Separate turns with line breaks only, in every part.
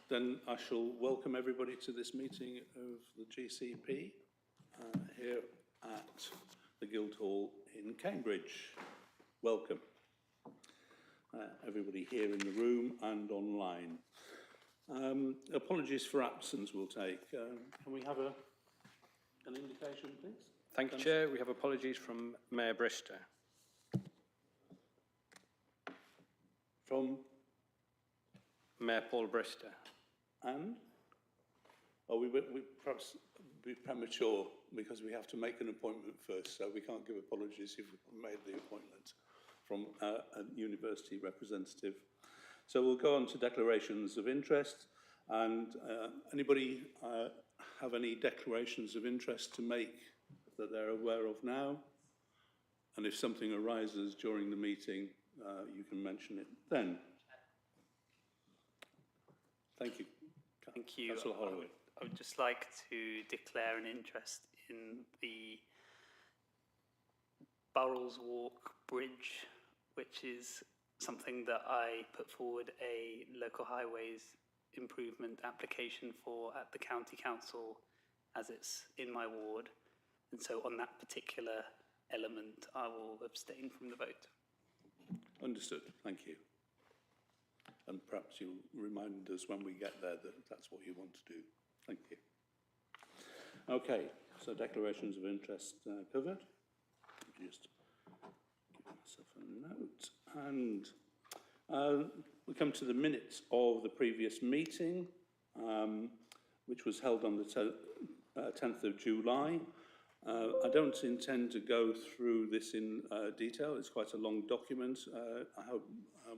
Then I shall welcome everybody to this meeting of the GCP here at the Guildhall in Cambridge. Welcome. Everybody here in the room and online. Apologies for absence we'll take. Can we have an indication, please?
Thank you, Chair. We have apologies from Mayor Brister.
From?
Mayor Paul Brister.
And? Oh, we perhaps be premature because we have to make an appointment first, so we can't give apologies if we've made the appointment from a university representative. So we'll go on to declarations of interest. And anybody have any declarations of interest to make that they're aware of now? And if something arises during the meeting, you can mention it then. Thank you.
Thank you.
Councillor Holloway.
I would just like to declare an interest in the Burrells Walk Bridge, which is something that I put forward a local highways improvement application for at the County Council as it's in my ward. And so on that particular element, I will abstain from the vote.
Understood. Thank you. And perhaps you'll remind us when we get there that that's what you want to do. Thank you. Okay, so declarations of interest covered. Just give myself a note. And we come to the minutes of the previous meeting, which was held on the 10th of July. I don't intend to go through this in detail. It's quite a long document. I hope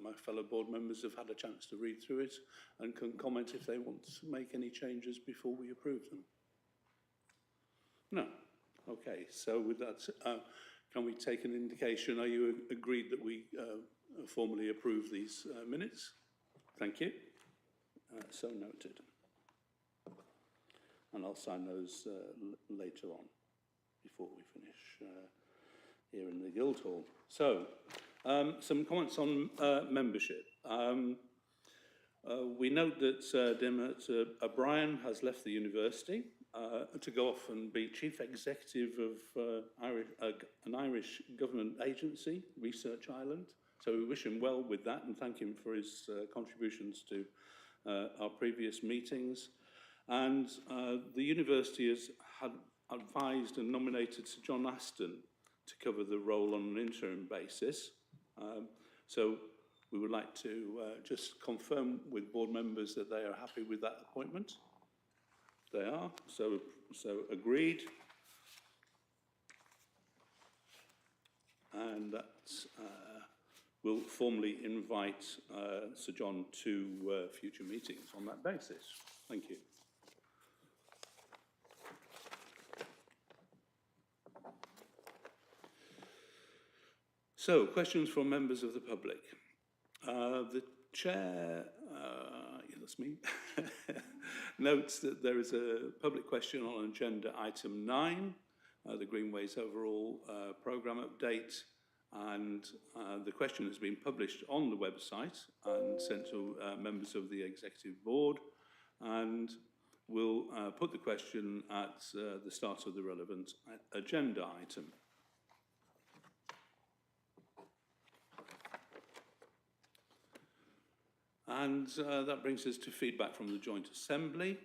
my fellow board members have had a chance to read through it and can comment if they want to make any changes before we approve them. No? Okay, so with that, can we take an indication? Are you agreed that we formally approve these minutes? Thank you. So noted. And I'll sign those later on, before we finish here in the Guildhall. So, some comments on membership. We note that Dermot O'Brien has left the university to go off and be Chief Executive of an Irish government agency, Research Ireland. So we wish him well with that and thank him for his contributions to our previous meetings. And the university has had advised and nominated Sir John Aston to cover the role on an interim basis. So we would like to just confirm with board members that they are happy with that appointment. They are, so agreed. And that will formally invite Sir John to future meetings on that basis. Thank you. So, questions from members of the public. The chair, that's me, notes that there is a public question on agenda item 9, the Greenways overall programme update, and the question has been published on the website and sent to members of the executive board, and we'll put the question at the start of the relevant agenda item. And that brings us to feedback from the Joint Assembly.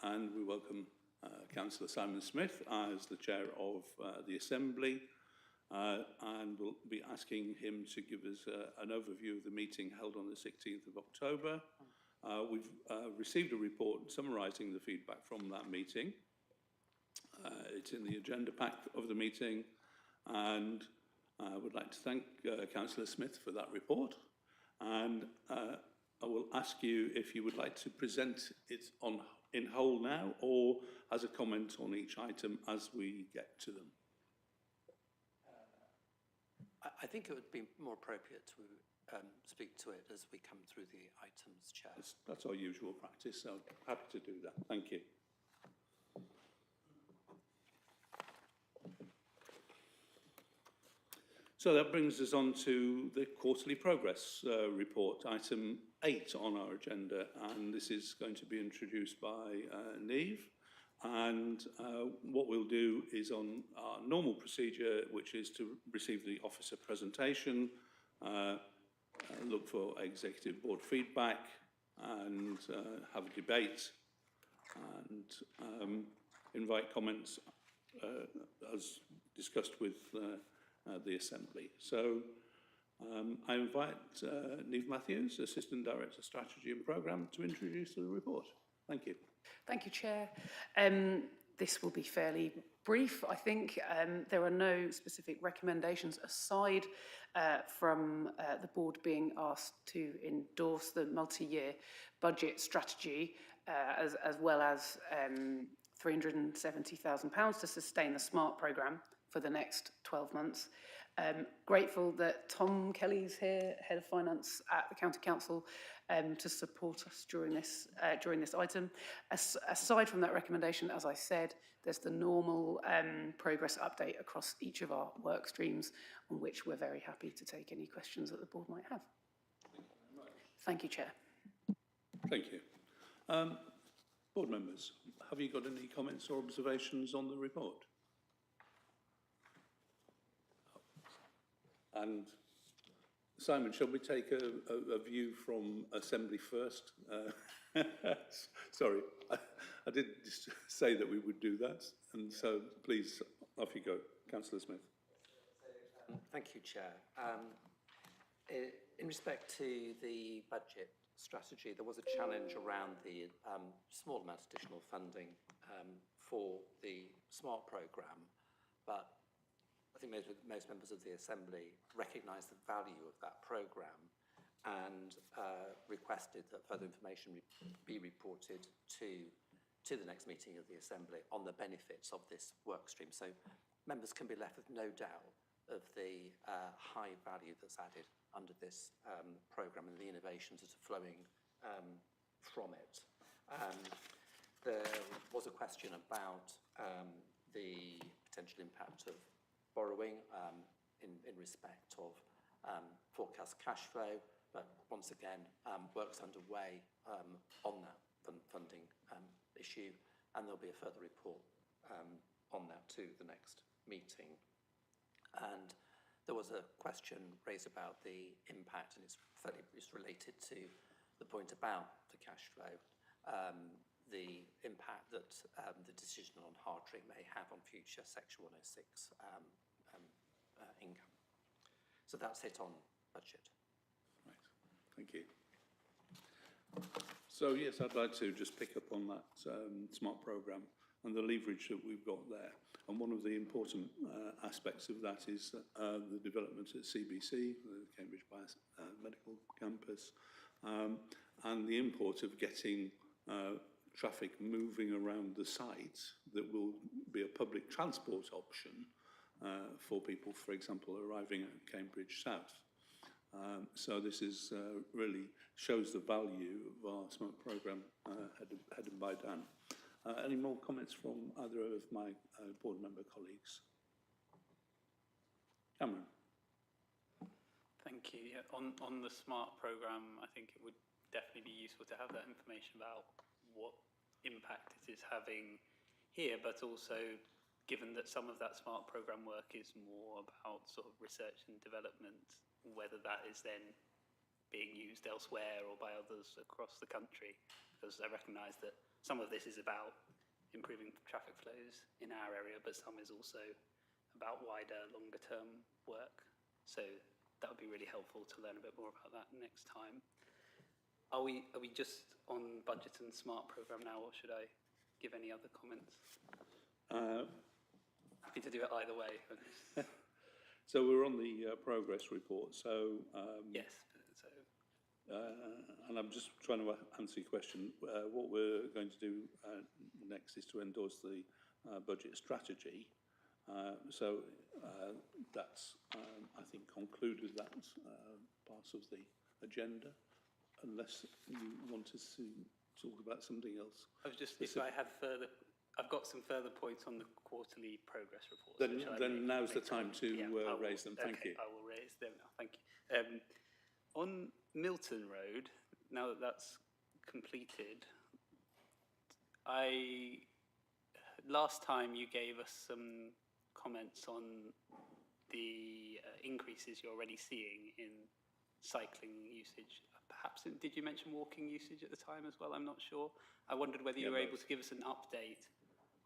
And we welcome Councillor Simon Smith as the chair of the Assembly. And we'll be asking him to give us an overview of the meeting held on the 16th of October. We've received a report summarising the feedback from that meeting. It's in the agenda pack of the meeting. And I would like to thank Councillor Smith for that report. And I will ask you if you would like to present it in whole now or as a comment on each item as we get to them.
I think it would be more appropriate to speak to it as we come through the items, Chair.
That's our usual practice, so happy to do that. Thank you. So that brings us on to the quarterly progress report, item 8 on our agenda, and this is going to be introduced by Neve. And what we'll do is on our normal procedure, which is to receive the officer presentation, look for executive board feedback, and have a debate, and invite comments as discussed with the Assembly. So I invite Neve Matthews, Assistant Director Strategy and Programme, to introduce the report. Thank you.
Thank you, Chair. This will be fairly brief, I think. There are no specific recommendations aside from the board being asked to endorse the multi-year budget strategy as well as £370,000 to sustain the SMART programme for the next 12 months. Grateful that Tom Kelly's here, Head of Finance at the County Council, to support us during this item. Aside from that recommendation, as I said, there's the normal progress update across each of our work streams, on which we're very happy to take any questions that the board might have. Thank you, Chair.
Thank you. Board members, have you got any comments or observations on the report? And Simon, shall we take a view from Assembly first? Sorry, I did just say that we would do that, and so please, off you go, Councillor Smith.
Thank you, Chair. In respect to the budget strategy, there was a challenge around the small amount of additional funding for the SMART programme, but I think most members of the Assembly recognise the value of that programme and requested that further information be reported to the next meeting of the Assembly on the benefits of this work stream. So members can be left with no doubt of the high value that's added under this programme and the innovations that are flowing from it. There was a question about the potential impact of borrowing in respect of forecast cash flow, but once again, work's underway on that funding issue, and there'll be a further report on that to the next meeting. And there was a question raised about the impact, and it's related to the point about the cash flow, the impact that the decision on Hartring may have on future Section 106 income. So that's it on budget.
Right, thank you. So yes, I'd like to just pick up on that SMART programme and the leverage that we've got there. And one of the important aspects of that is the development at CBC, the Cambridge Biomedical Campus, and the import of getting traffic moving around the site that will be a public transport option for people, for example, arriving at Cambridge South. So this is really shows the value of our SMART programme headed by Dan. Any more comments from either of my board member colleagues? Cameron.
Thank you. Yeah, on the SMART programme, I think it would definitely be useful to have that information about what impact it is having here, but also given that some of that SMART programme work is more about sort of research and development, whether that is then being used elsewhere or by others across the country, because I recognise that some of this is about improving traffic flows in our area, but some is also about wider, longer term work. So that would be really helpful to learn a bit more about that next time. Are we just on budget and SMART programme now, or should I give any other comments? Happy to do it either way.
So we're on the progress report. So
yes.
And I'm just trying to answer your question. What we're going to do next is to endorse the budget strategy. So that's, I think, concluded that part of the agenda, unless you want us to talk about something else.
I was just, if I had further I've got some further points on the quarterly progress reports.
Then,
which I
then
may-
now's the
may
time to
Yeah, I will-
raise them. Thank
okay,
you.
I will raise them now, thank you. On Milton Road, now that that's completed, last time you gave us some comments on the increases you're already seeing in cycling usage. Perhaps, did you mention walking usage at the time as well? I'm not sure. I wondered whether you were able to give us an update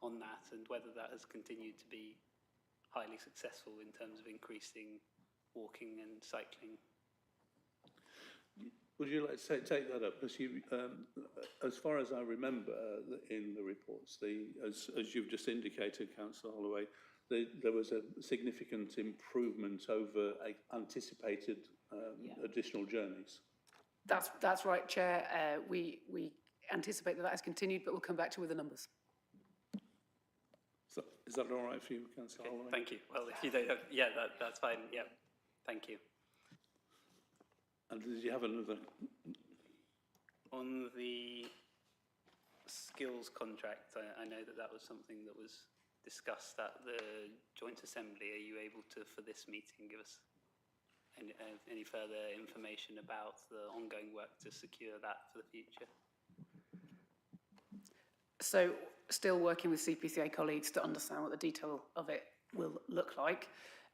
on that and whether that has continued to be highly successful in terms of increasing walking and cycling.
Would you like to take that up? Because you, as far as I remember in the reports, as you've just indicated, Councillor Holloway, there was a significant improvement over anticipated additional journeys.
That's right, Chair. We anticipate that has continued, but we'll come back to you with the numbers.
So, is that all right for you, Councillor
Okay,
Holloway?
thank you. Well, if you don't have, yeah, that's fine. Yeah, thank you.
And did you have another?
On the skills contract, I know that was something that was discussed at the Joint Assembly. Are you able to, for this meeting, give us any further information about the ongoing work to secure that for the future?
So still working with CPCA colleagues to understand what the detail of it will look like.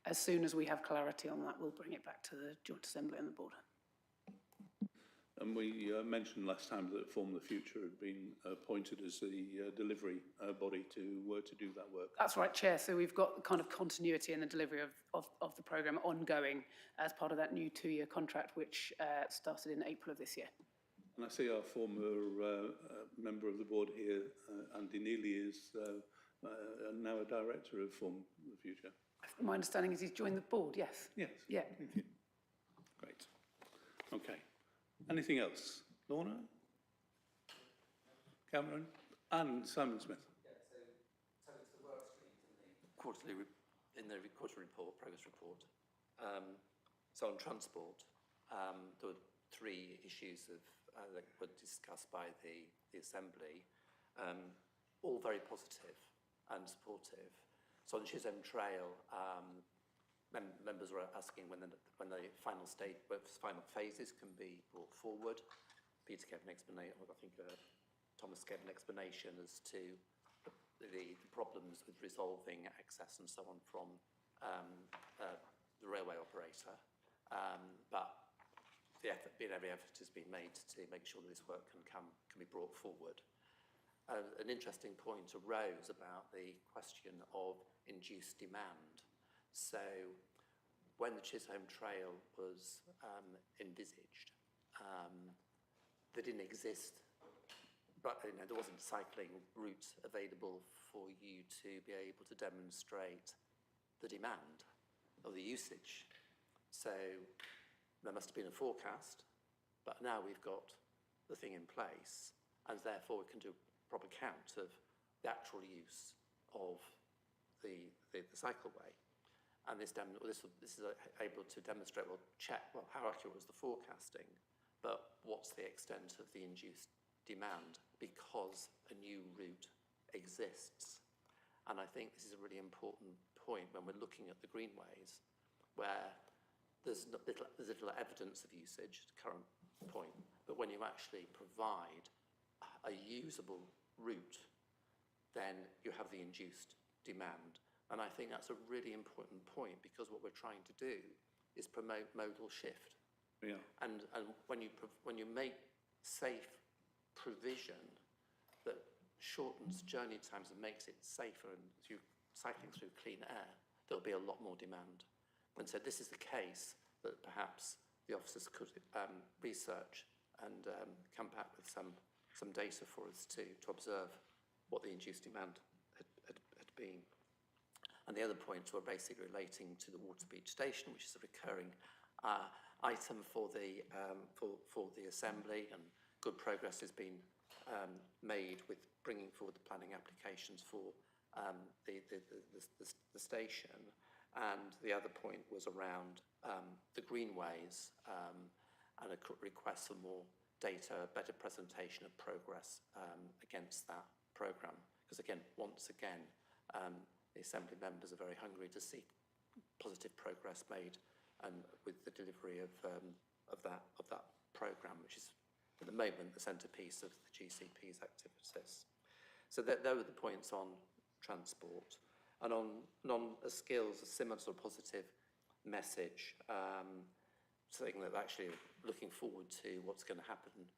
As soon as we have clarity on that, we'll bring it back to the Joint Assembly and the Board.
And we mentioned last time that Form the Future had been appointed as the delivery body to do that work.
That's right, Chair. So we've got kind of continuity in the delivery of the programme ongoing as part of that new 2-year contract, which started in April of this year.
And I see our former member of the board here, Andy Neely, is now a director of Form the Future.
My understanding is he's joined the board, yes?
Yes.
Yeah.
Thank you. Great. Okay. Anything else? Lorna? Cameron? And Simon Smith?
Yeah, so it's the work streams in the quarterly report, progress report. So on transport, there were 3 issues that were discussed by the Assembly, all very positive and supportive. So on the Chisholm Trail, members were asking when the final phases can be brought forward. Peter gave an explanation, I think Thomas gave an explanation as to the problems with resolving access and so on from the railway operator. But every effort has been made to make sure that this work can be brought forward. An interesting point arose about the question of induced demand. So when the Chisholm Trail was envisaged, there didn't exist, but there wasn't a cycling route available for you to be able to demonstrate the demand or the usage. So there must have been a forecast, but now we've got the thing in place, and therefore we can do a proper count of the actual use of the cycleway. And this is able to demonstrate, how accurate was the forecasting, but what's the extent of the induced demand because a new route exists. And I think this is a really important point when we're looking at the greenways, where there's little evidence of usage at the current point, but when you actually provide a usable route, then you have the induced demand. And I think that's a really important point, because what we're trying to do is promote modal shift.
Yeah.
And when you make safe provision that shortens journey times and makes it safer, and through cycling through clean air, there'll be a lot more demand. And so this is the case that perhaps the officers could research and come back with some data for us to observe what the induced demand had been. And the other points were basically relating to the Waterbeach station, which is a recurring item for the Assembly, and good progress has been made with bringing forward the planning applications for the station. And the other point was around the greenways and a request for more data, better presentation of progress against that programme, because again, once again, the Assembly members are very hungry to see positive progress made and with the delivery of that programme, which is at the moment the centrepiece of the GCP's activities. So there were the points on transport. And on skills, a similar sort of positive message, saying that actually looking forward to what's going to happen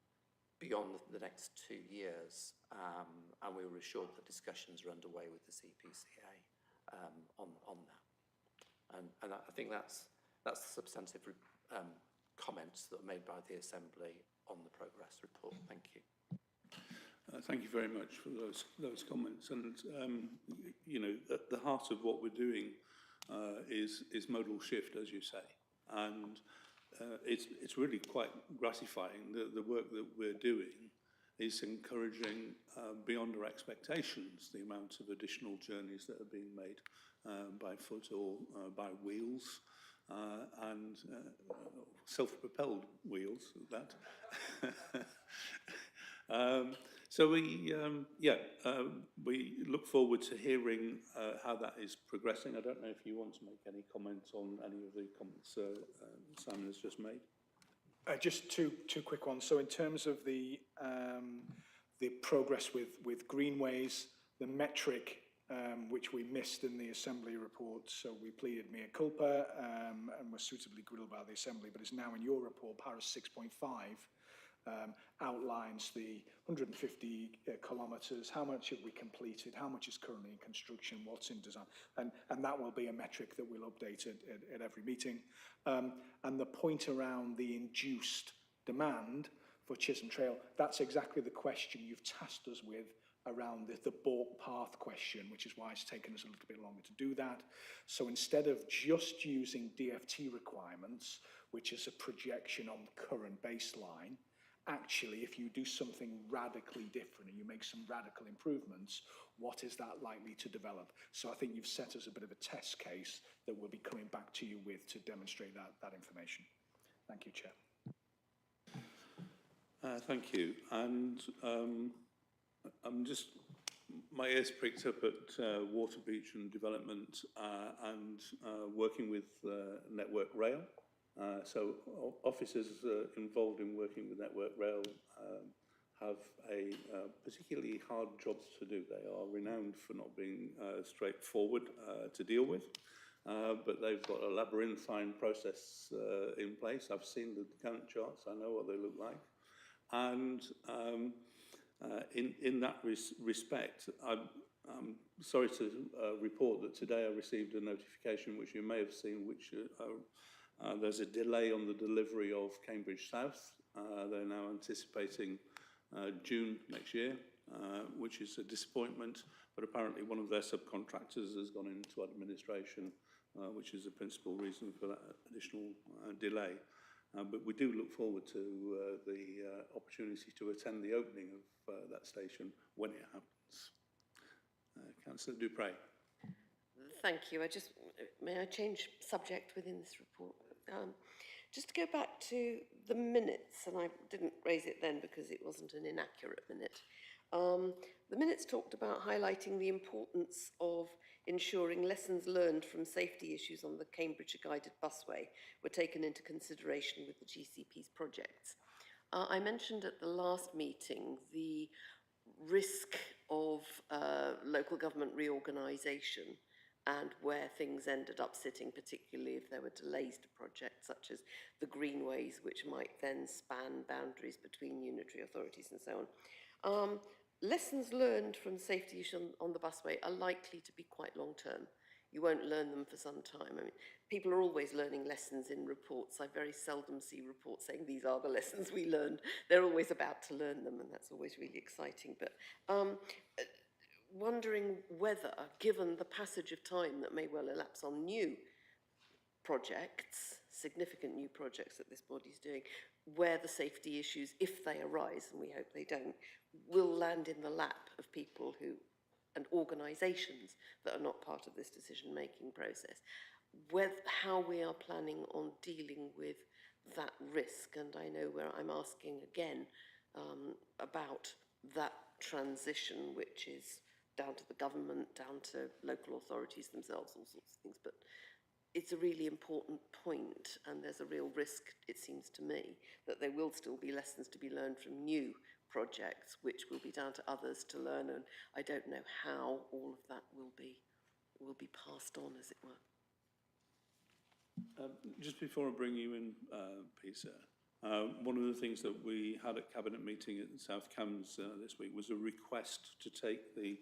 beyond the next 2 years, and we were assured that discussions are underway with the CPCA on that. And I think that's the substantive comments that were made by the Assembly on the progress report. Thank you.
Thank you very much for those comments. And you know, at the heart of what we're doing is modal shift, as you say, and it's really quite gratifying. The work that we're doing is encouraging beyond our expectations the amount of additional journeys that are being made by foot or by wheels. And self-propelled wheels at that. So we look forward to hearing how that is progressing. I don't know if you want to make any comments on any of the comments Simon has just made.
Just two quick ones. So in terms of the progress with greenways, the metric which we missed in the Assembly report, so we pleaded mea culpa and were suitably grilled by the Assembly, but it's now in your report, Paris 6.5, outlines the 150 kilometres, how much have we completed, how much is currently in construction, what's in design, and that will be a metric that we'll update at every meeting. And the point around the induced demand for Chisholm Trail, that's exactly the question you've tasked us with around the Balk Path question, which is why it's taken us a little bit longer to do that. So instead of just using DFT requirements, which is a projection on the current baseline, actually, if you do something radically different and you make some radical improvements, what is that likely to develop? So I think you've set us a bit of a test case that we'll be coming back to you with to demonstrate that information. Thank you, Chair.
Thank you. And I'm just, my ears pricked up at Waterbeach and development and working with Network Rail. So officers involved in working with Network Rail have a particularly hard job to do. They are renowned for not being straightforward to deal with, but they've got a labyrinthine process in place. I've seen the Gantt charts, I know what they look like. And in that respect, I'm sorry to report that today I received a notification, which you may have seen, which there's a delay on the delivery of Cambridge South. They're now anticipating June next year, which is a disappointment, but apparently one of their subcontractors has gone into administration, which is the principal reason for that additional delay. But we do look forward to the opportunity to attend the opening of that station when it happens. Councillor Dupre.
Thank you. May I change subject within this report? Just to go back to the minutes, and I didn't raise it then because it wasn't an inaccurate minute. The minutes talked about highlighting the importance of ensuring lessons learned from safety issues on the Cambridgeshire guided busway were taken into consideration with the GCP's projects. I mentioned at the last meeting the risk of local government reorganisation and where things ended up sitting, particularly if there were delays to projects such as the greenways, which might then span boundaries between unitary authorities and so on. Lessons learned from safety issues on the busway are likely to be quite long term. You won't learn them for some time. I mean, people are always learning lessons in reports. I very seldom see reports saying these are the lessons we learned. They're always about to learn them, and that's always really exciting. But wondering whether, given the passage of time that may well elapse on new projects, significant new projects that this body's doing, where the safety issues, if they arise, and we hope they don't, will land in the lap of people who, and organisations that are not part of this decision-making process, how we are planning on dealing with that risk. And I know where I'm asking again about that transition, which is down to the government, down to local authorities themselves, all sorts of things. But it's a really important point, and there's a real risk, it seems to me, that there will still be lessons to be learned from new projects, which will be down to others to learn, and I don't know how all of that will be passed on, as it were.
Just before I bring you in, Peter, one of the things that we had at Cabinet meeting at South Cambs this week was a request to take the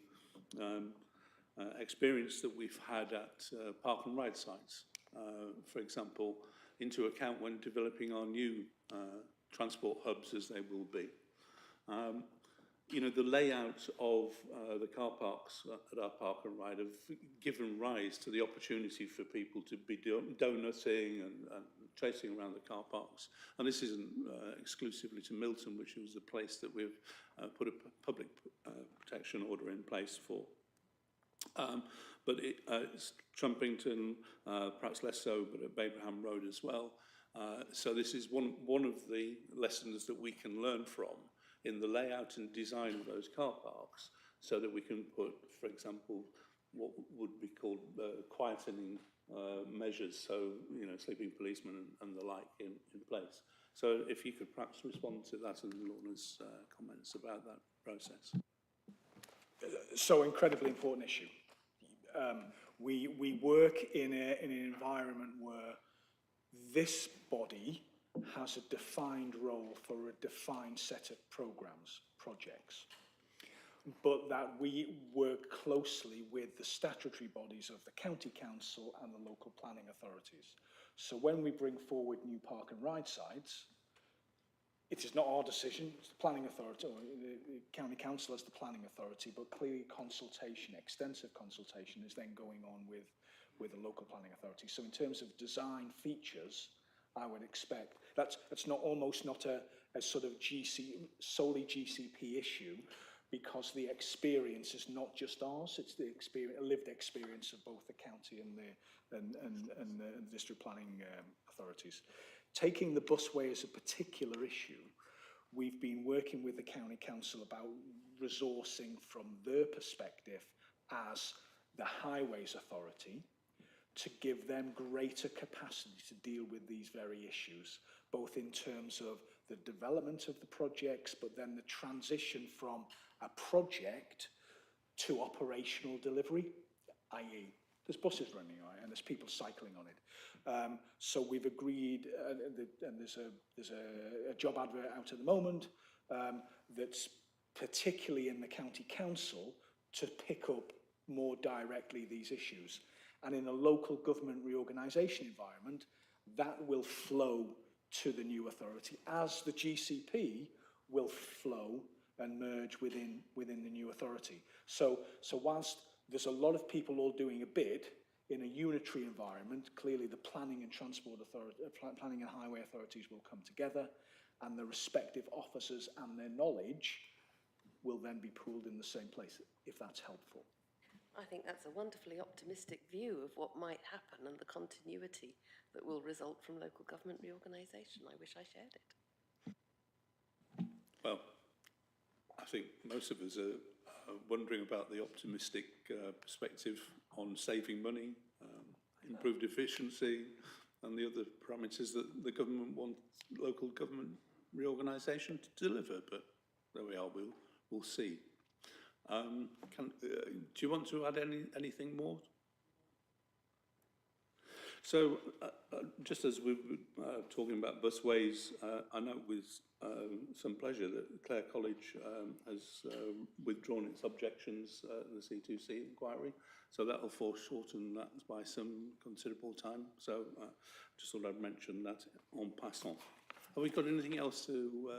experience that we've had at park and ride sites, for example, into account when developing our new transport hubs, as they will be. You know, the layout of the car parks at our park and ride have given rise to the opportunity for people to be donutting and chasing around the car parks. And this isn't exclusively to Milton, which was the place that we've put a public protection order in place for. But it's Trumpington, perhaps less so, but at Babraham Road as well. So this is one of the lessons that we can learn from in the layout and design of those car parks, so that we can put, for example, what would be called quietening measures, so, you know, sleeping policemen and the like in place. So if you could perhaps respond to that and Lorna's comments about that process.
So incredibly important issue. We work in an environment where this body has a defined role for a defined set of programs, projects, but that we work closely with the statutory bodies of the county council and the local planning authorities. So when we bring forward new park and ride sites, it is not our decision, it's the planning authority, or the county council as the planning authority, but clearly consultation, extensive consultation is then going on with the local planning authority. So in terms of design features, I would expect that's almost not a sort of solely GCP issue, because the experience is not just ours; it's the lived experience of both the county and the district planning authorities. Taking the busway as a particular issue, we've been working with the county council about resourcing from their perspective as the highways authority, to give them greater capacity to deal with these very issues, both in terms of the development of the projects, but then the transition from a project to operational delivery, i.e. there's buses running on it and there's people cycling on it. So we've agreed, and there's a job advert out at the moment that's particularly in the county council to pick up more directly these issues. And in a local government reorganisation environment, that will flow to the new authority, as the GCP will flow and merge within the new authority. So whilst there's a lot of people all doing a bit in a unitary environment, clearly the planning and transport authority, planning and highway authorities will come together, and the respective officers and their knowledge will then be pooled in the same place, if that's helpful.
I think that's a wonderfully optimistic view of what might happen and the continuity that will result from local government reorganisation. I wish I shared it.
Well, I think most of us are wondering about the optimistic perspective on saving money, improved efficiency, and the other parameters that the government wants local government reorganisation to deliver. But there we are, we'll see. Do you want to add anything more? So, just as we were talking about busways, I note with some pleasure that Clare College has withdrawn its objections in the C2C inquiry, so that will foreshorten that by some considerable time. So, just thought I'd mention that en passant. Have we got anything else to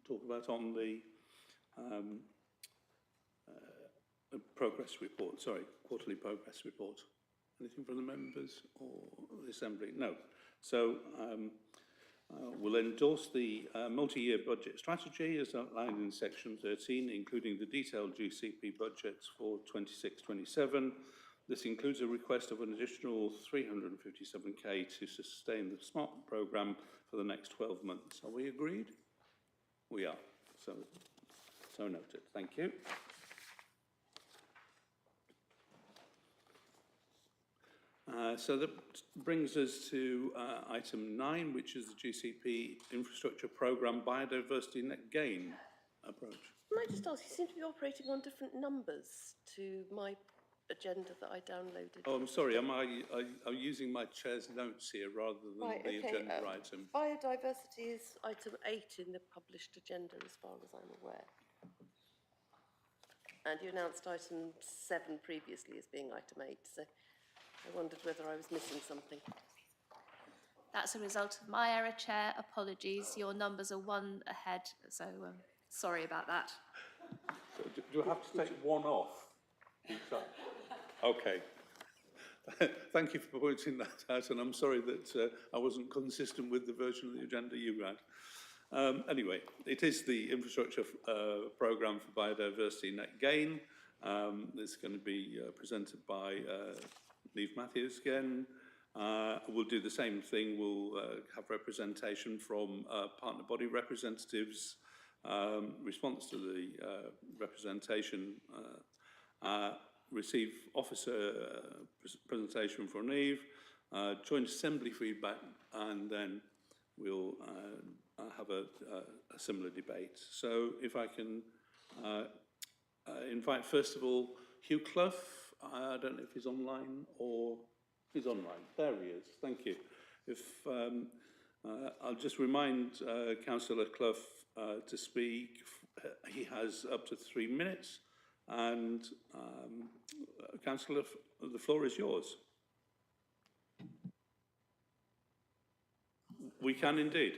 talk about on the progress report? Sorry, quarterly progress report. Anything from the members or the Assembly? No. So we'll endorse the multi-year budget strategy as outlined in section 13, including the detailed GCP budgets for 26-27. This includes a request of an additional 357k to sustain the SMART programme for the next 12 months. Are we agreed? We are. So noted. Thank you. So that brings us to item 9, which is the GCP infrastructure programme biodiversity net gain approach.
Can I just ask, you seem to be operating on different numbers to my agenda that I downloaded.
Oh, I'm sorry, I'm using my chair's notes here rather than
Right,
the
okay,
agenda item.
Biodiversity is item 8 in the published agenda, as far as I'm aware. And you announced item 7 previously as being item 8, so I wondered whether I was missing something.
That's a result of my error, Chair. Apologies. Your numbers are one ahead, so sorry about that.
So do I have to take one off? Okay. Thank you for pointing that out, and I'm sorry that I wasn't consistent with the version of the agenda you had. Anyway, it is the infrastructure programme for biodiversity net gain. It's going to be presented by Neve Matthews again. We'll do the same thing. We'll have representation from partner body representatives, response to the representation, receive officer presentation from Neve, joint assembly feedback, and then we'll have a similar debate. So if I can invite, first of all, Hugh Clough. I don't know if he's online or he's online. There he is. Thank you. If I'll just remind Councillor Clough to speak. He has up to 3 minutes. And Councillor, the floor is yours. We can indeed.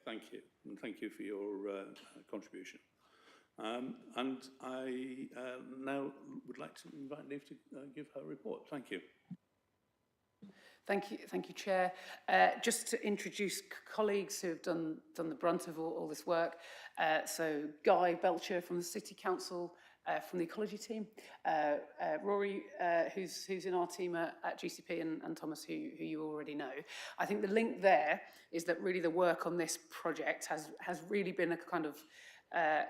thank you, and thank you for your contribution. And I now would like to invite Niamh to give her report. Thank you.
Thank you, Chair. Just to introduce colleagues who have done the brunt of all this work. So Guy Belcher from the City Council, from the ecology team, Rory, who's in our team at GCP, and Thomas, who you already know. I think the link there is that really the work on this project has really been a kind of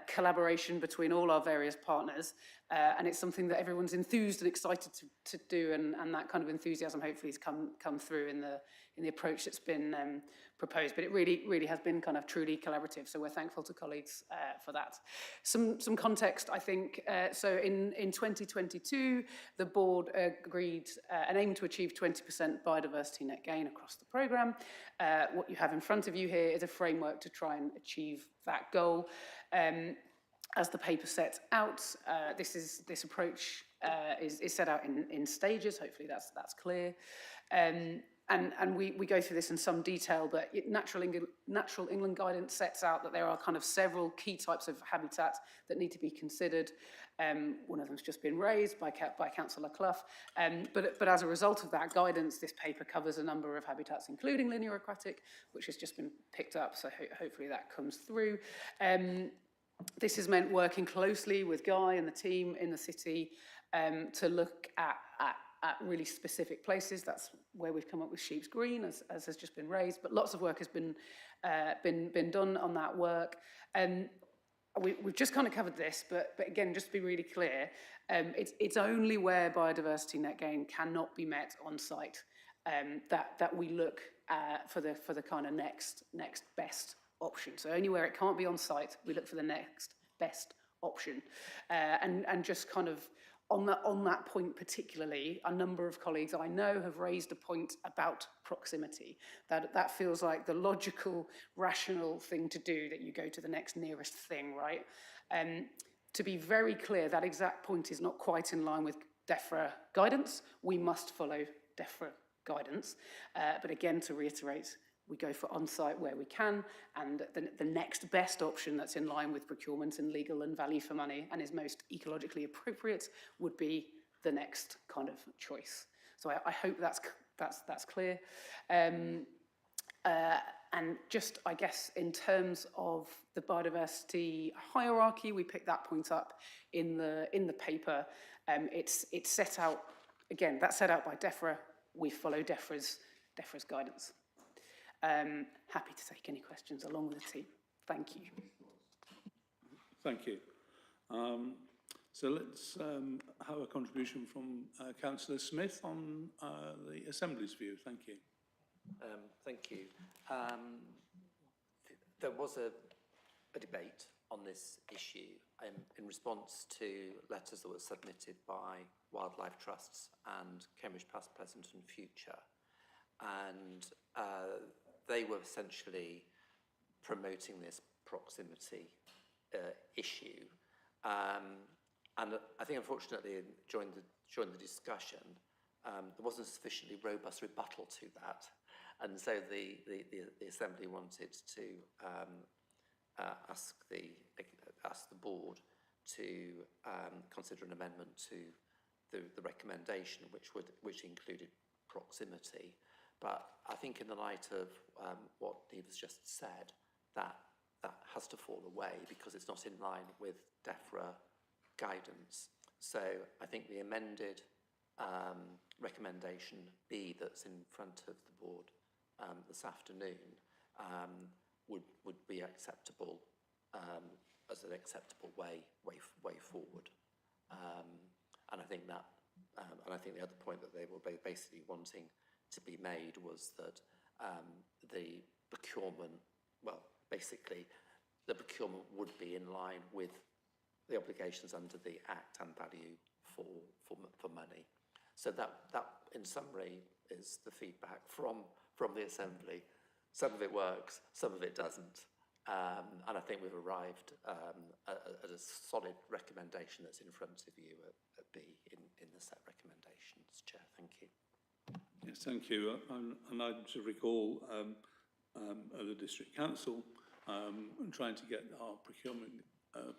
collaboration between all our various partners, and it's something that everyone's enthused and excited to do, and that kind of enthusiasm hopefully has come through in the approach that's been proposed. But it really has been kind of truly collaborative, so we're thankful to colleagues for that. Some context, I think. So in 2022, the board agreed an aim to achieve 20% biodiversity net gain across the programme. What you have in front of you here is a framework to try and achieve that goal. As the paper sets out, this approach is set out in stages. Hopefully that's clear. And we go through this in some detail, but Natural England guidance sets out that there are kind of several key types of habitat that need to be considered. One of them's just been raised by Councillor Clough. But as a result of that guidance, this paper covers a number of habitats, including linear aquatic, which has just been picked up, so hopefully that comes through. This has meant working closely with Guy and the team in the city to look at really specific places. That's where we've come up with Sheep's Green, as has just been raised, but lots of work has been done on that work. We've just kind of covered this, but again, just to be really clear, it's only where biodiversity net gain cannot be met on site that we look for the kind of next best option. So only where it can't be on site, we look for the next best option. And just kind of on that point particularly, a number of colleagues I know have raised a point about proximity. That feels like the logical, rational thing to do, that you go to the next nearest thing, right? To be very clear, that exact point is not quite in line with DEFRA guidance. We must follow DEFRA guidance. But again, to reiterate, we go for on-site where we can, and the next best option that's in line with procurement and legal and value for money and is most ecologically appropriate would be the next kind of choice. So I hope that's clear. And just, I guess, in terms of the biodiversity hierarchy, we picked that point up in the paper. It's set out, again, that's set out by DEFRA. We follow DEFRA's guidance. Happy to take any questions along with the team. Thank you.
Thank you. So let's have a contribution from Councillor Smith on the Assembly's view. Thank you.
Thank you. There was a debate on this issue in response to letters that were submitted by wildlife trusts and Cambridge Past, Present and Future. And they were essentially promoting this proximity issue. And I think, unfortunately, during the discussion, there wasn't a sufficiently robust rebuttal to that. And so the Assembly wanted to ask the board to consider an amendment to the recommendation, which included proximity. But I think in the light of what Niamh has just said, that has to fall away because it's not in line with DEFRA guidance. So I think the amended recommendation B that's in front of the board this afternoon would be acceptable as an acceptable way forward. And I think that, and I think the other point that they were basically wanting to be made was that the procurement, well, basically, the procurement would be in line with the obligations under the Act and value for money. So that in summary, is the feedback from the Assembly. Some of it works, some of it doesn't. And I think we've arrived at a solid recommendation that's in front of you at B in the set recommendations. Chair, thank you.
Yes, thank you. And I to recall at the District Council, and trying to get our procurement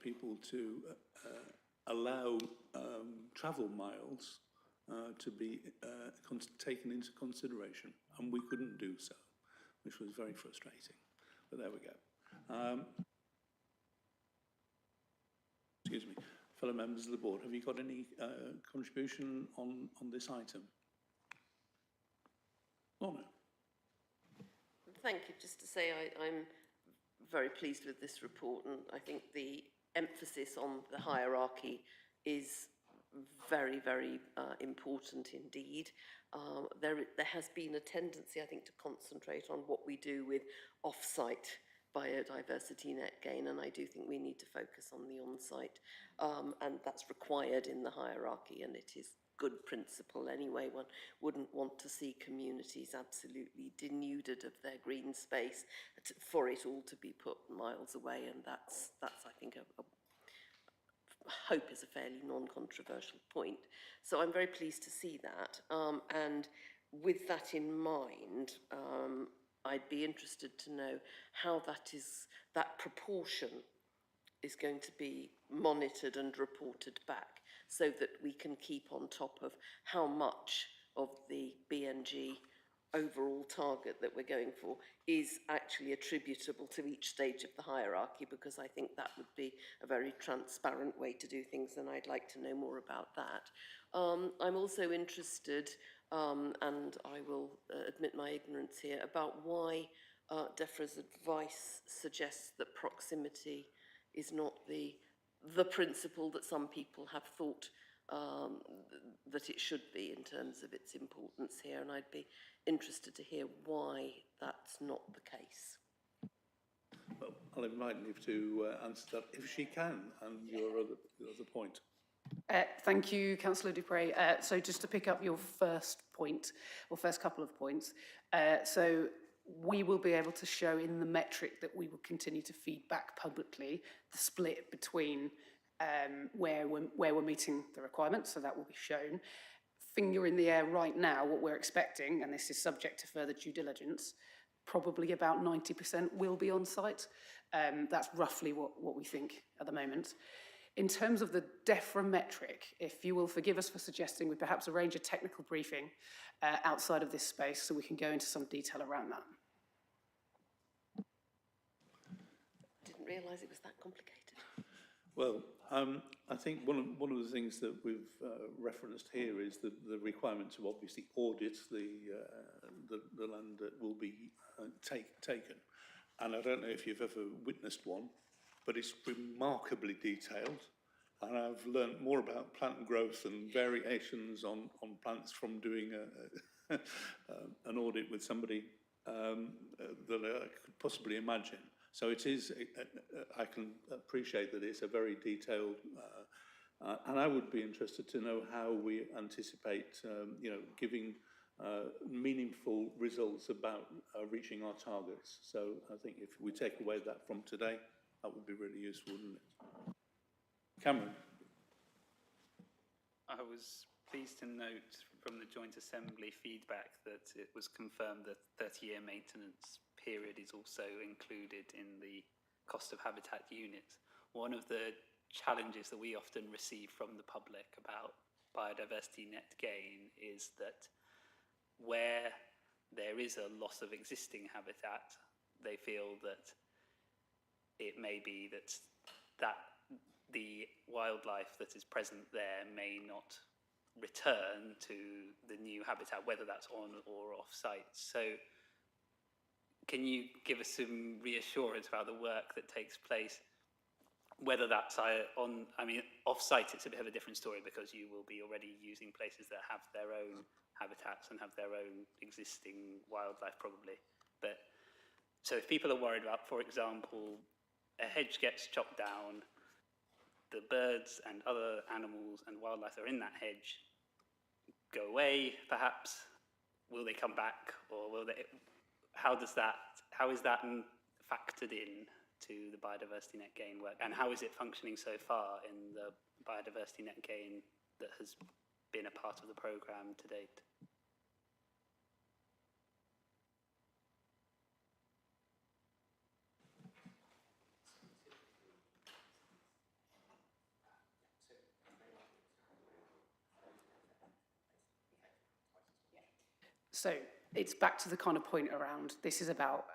people to allow travel miles to be taken into consideration, and we couldn't do so, which was very frustrating. But there we go. Excuse me, fellow members of the board, have you got any contribution on this item? Lorna?
Thank you. Just to say I'm very pleased with this report, and I think the emphasis on the hierarchy is very, very important indeed. There has been a tendency, I think, to concentrate on what we do with off-site biodiversity net gain, and I do think we need to focus on the on-site, and that's required in the hierarchy, and it is good principle anyway. One wouldn't want to see communities absolutely denuded of their green space for it all to be put miles away, and that's I think hope is a fairly non-controversial point. So I'm very pleased to see that, and with that in mind, I'd be interested to know how that proportion is going to be monitored and reported back, so that we can keep on top of how much of the BNG overall target that we're going for is actually attributable to each stage of the hierarchy, because I think that would be a very transparent way to do things, and I'd like to know more about that. I'm also interested, and I will admit my ignorance here, about why DEFRA's advice suggests that proximity is not the principle that some people have thought that it should be in terms of its importance here, and I'd be interested to hear why that's not the case.
Well, I'll invite Niamh to answer that if she can, and your other point.
Thank you, Councillor Dupre. So just to pick up your first point, or first couple of points, so we will be able to show in the metric that we will continue to feed back publicly the split between where we're meeting the requirements, so that will be shown. Finger in the air right now, what we're expecting, and this is subject to further due diligence, probably about 90% will be on site. That's roughly what we think at the moment. In terms of the DEFRA metric, if you will forgive us for suggesting we perhaps arrange a technical briefing outside of this space so we can go into some detail around that.
Didn't realise it was that complicated.
Well, I think one of the things that we've referenced here is the requirement to obviously audit the land that will be taken. And I don't know if you've ever witnessed one, but it's remarkably detailed. And I've learned more about plant growth and variations on plants from doing an audit with somebody that I could possibly imagine. So it is, I can appreciate that it's a very detailed, and I would be interested to know how we anticipate, giving meaningful results about reaching our targets. So I think if we take away that from today, that would be really useful, wouldn't it? Cameron.
I was pleased to note from the Joint Assembly feedback that it was confirmed that 30-year maintenance period is also included in the cost of habitat units. One of the challenges that we often receive from the public about biodiversity net gain is that where there is a loss of existing habitat, they feel that it may be that the wildlife that is present there may not return to the new habitat, whether that's on or off site. So can you give us some reassurance about the work that takes place, whether that's off site? It's a bit of a different story because you will be already using places that have their own habitats and have their own existing wildlife probably. But so if people are worried about, for example, a hedge gets chopped down, the birds and other animals and wildlife that are in that hedge go away, perhaps. Will they come back, or will they? How is that factored in to the biodiversity net gain work, and how is it functioning so far in the biodiversity net gain that has been a part of the programme to date?
So it's back to the kind of point around, this is about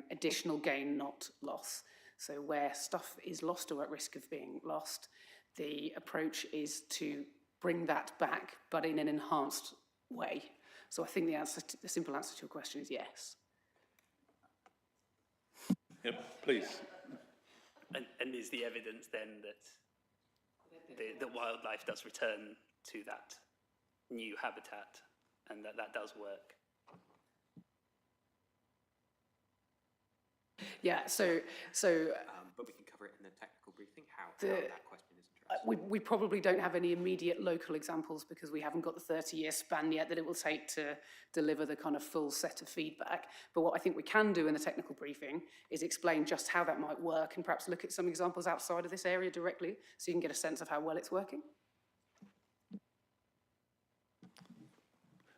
additional gain, not loss. So where stuff is lost or at risk of being lost, the approach is to bring that back, but in an enhanced way. So I think the simple answer to your question is yes.
Yep, please.
And is the evidence then that the wildlife does return to that new habitat and that does work?
Yeah, so
but we can cover it in the technical briefing, how that question is addressed.
we probably don't have any immediate local examples because we haven't got the 30-year span yet that it will take to deliver the kind of full set of feedback. But what I think we can do in the technical briefing is explain just how that might work and perhaps look at some examples outside of this area directly so you can get a sense of how well it's working.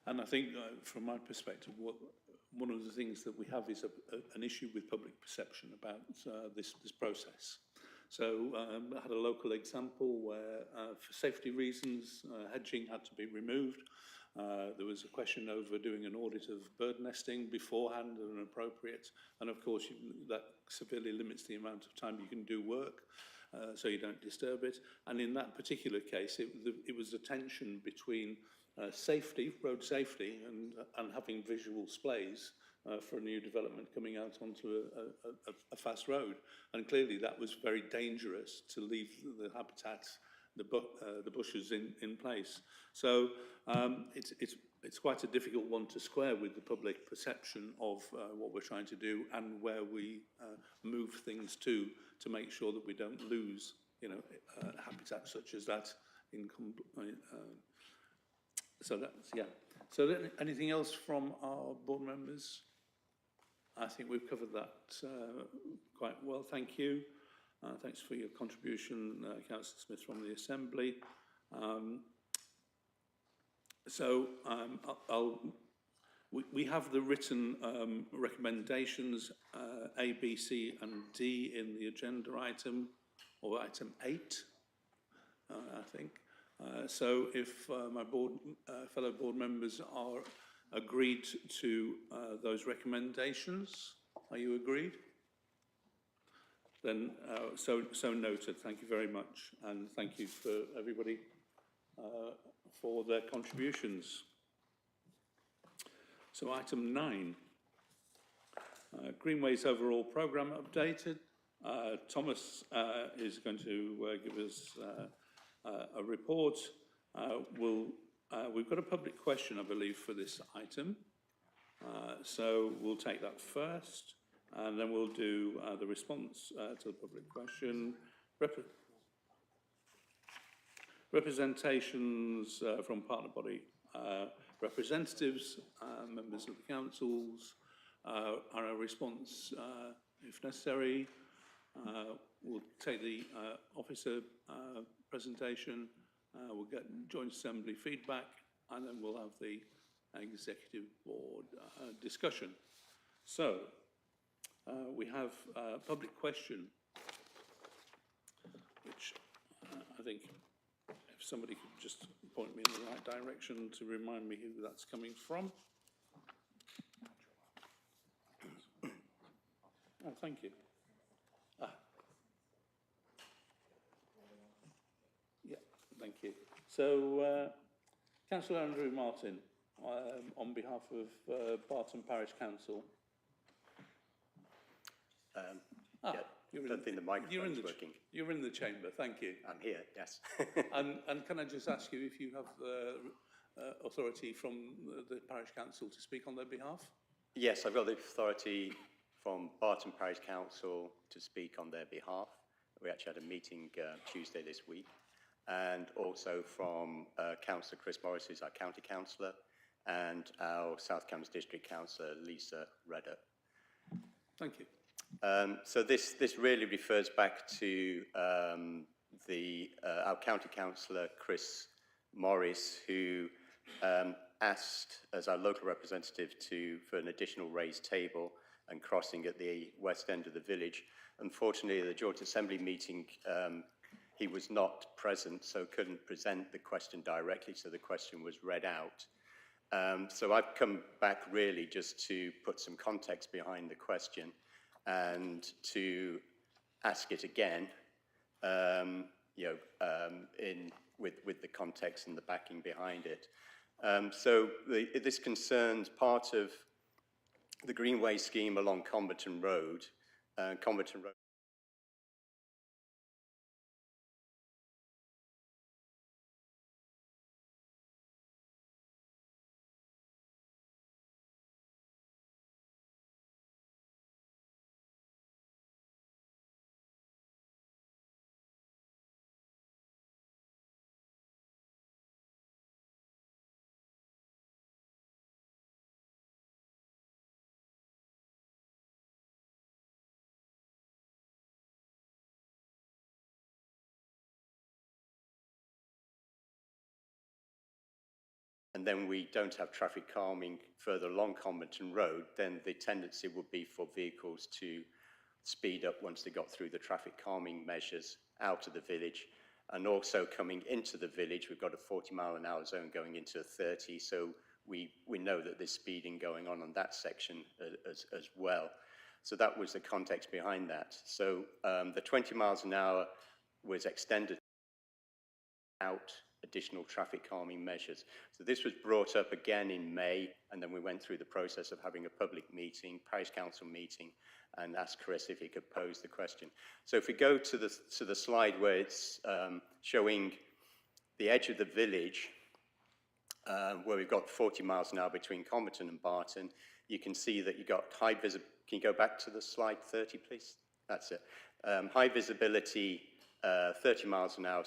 And I think from my perspective, one of the things that we have is an issue with public perception about this process. So I had a local example where, for safety reasons, hedging had to be removed. There was a question over doing an audit of bird nesting beforehand and appropriate. And of course, that severely limits the amount of time you can do work, so you don't disturb it. And in that particular case, it was a tension between safety, road safety, and having visual splays for a new development coming out onto a fast road. And clearly that was very dangerous to leave the habitat, the bushes in place. So it's quite a difficult one to square with the public perception of what we're trying to do and where we move things to make sure that we don't lose, habitat such as that so that's, yeah. So anything else from our board members? I think we've covered that quite well. Thank you. Thanks for your contribution, Councillor Smith from the Assembly. We have the written recommendations A, B, C and D in the agenda item, or item 8, I think. So if my fellow board members are agreed to those recommendations, are you agreed? Then so noted. Thank you very much, and thank you for everybody for their contributions. So item 9, Greenways overall programme updated. Thomas is going to give us a report. We've got a public question, I believe, for this item. So we'll take that first, and then we'll do the response to the public question. Representations from partner body representatives, members of the councils, and a response if necessary. We'll take the officer presentation, we'll get joint assembly feedback, and then we'll have the executive board discussion. So we have a public question, which I think if somebody could just point me in the right direction to remind me who that's coming from. Oh, thank you. Yeah, thank you. So, Councillor Andrew Martin, on behalf of Barton Parish Council.
Yeah, I don't think the microphone's working.
You're in the chamber, thank you.
I'm here, yes.
and can I just ask you if you have authority from the Parish Council to speak on their behalf?
Yes, I've got the authority from Barton Parish Council to speak on their behalf. We actually had a meeting Tuesday this week. And also from Councillor Chris Morris, who's our County Councillor, and our South Cambs District Councillor, Lisa Redder.
Thank you.
So this really refers back to our County Councillor, Chris Morris, who asked, as our local representative, for an additional raised table and crossing at the west end of the village. Unfortunately, at the Joint Assembly meeting, he was not present, so couldn't present the question directly, so the question was read out. So I've come back really just to put some context behind the question and to ask it again, with the context and the backing behind it. This concerns part of the Greenway scheme along Comberton Road. Comberton Road. And then we don't have traffic calming further along Comberton Road, then the tendency would be for vehicles to speed up once they got through the traffic calming measures out of the village. And also coming into the village, we've got a 40-mile-an-hour zone going into a 30, so we know that there's speeding going on that section as well. So that was the context behind that. So the 20 miles an hour was extended out additional traffic calming measures. So this was brought up again in May, and then we went through the process of having a public meeting, parish council meeting, and asked Chris if he could pose the question. So if we go to the slide where it's showing the edge of the village, where we've got 40 miles an hour between Comberton and Barton, you can see that you've got high visibility. Can you go back to the slide 30, please? That's it. High visibility, 30 miles an hour.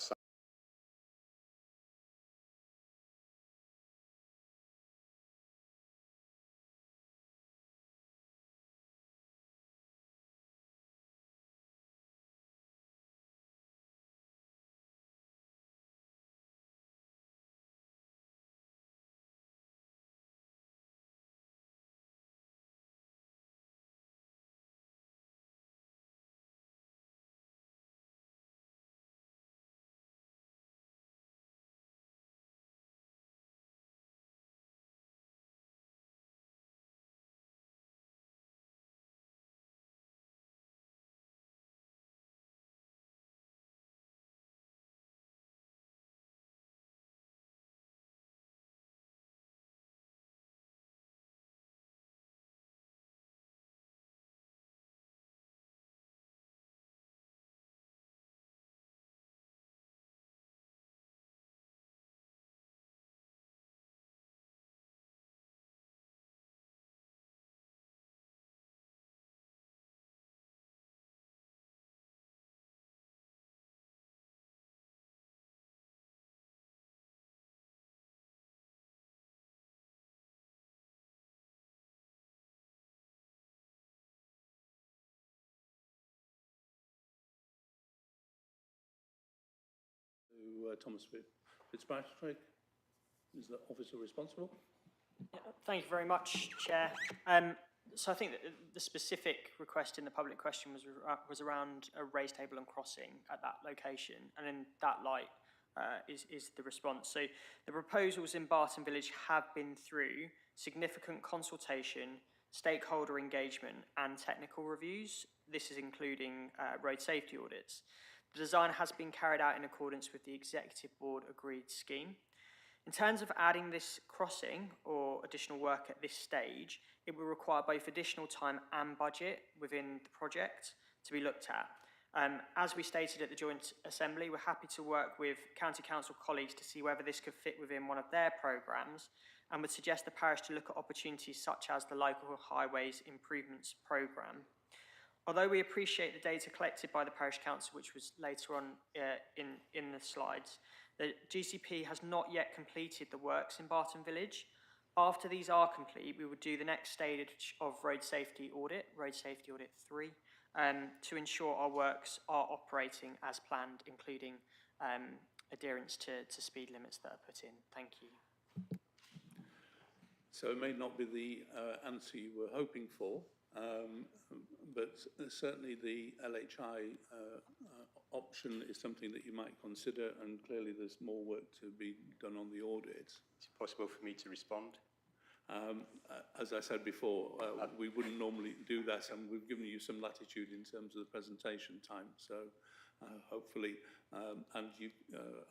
Thomas Fitzpatrick is the officer responsible.
Yeah, thank you very much, Chair. So I think that the specific request in the public question was around a raised table and crossing at that location, and in that light is the response. So the proposals in Barton Village have been through significant consultation, stakeholder engagement and technical reviews. This is including road safety audits. The design has been carried out in accordance with the Executive Board agreed scheme. In terms of adding this crossing or additional work at this stage, it will require both additional time and budget within the project to be looked at. As we stated at the Joint Assembly, we're happy to work with County Council colleagues to see whether this could fit within one of their programmes, and would suggest the parish to look at opportunities such as the Local Highways Improvements Programme. Although we appreciate the data collected by the Parish Council, which was later on in the slides, the GCP has not yet completed the works in Barton Village. After these are complete, we would do the next stage of Road Safety Audit 3, to ensure our works are operating as planned, including adherence to speed limits that are put in. Thank you.
So it may not be the answer you were hoping for, but certainly the LHI option is something that you might consider, and clearly there's more work to be done on the audit.
Is it possible for me to respond?
As I said before, we wouldn't normally do that, and we've given you some latitude in terms of the presentation time. So hopefully, and you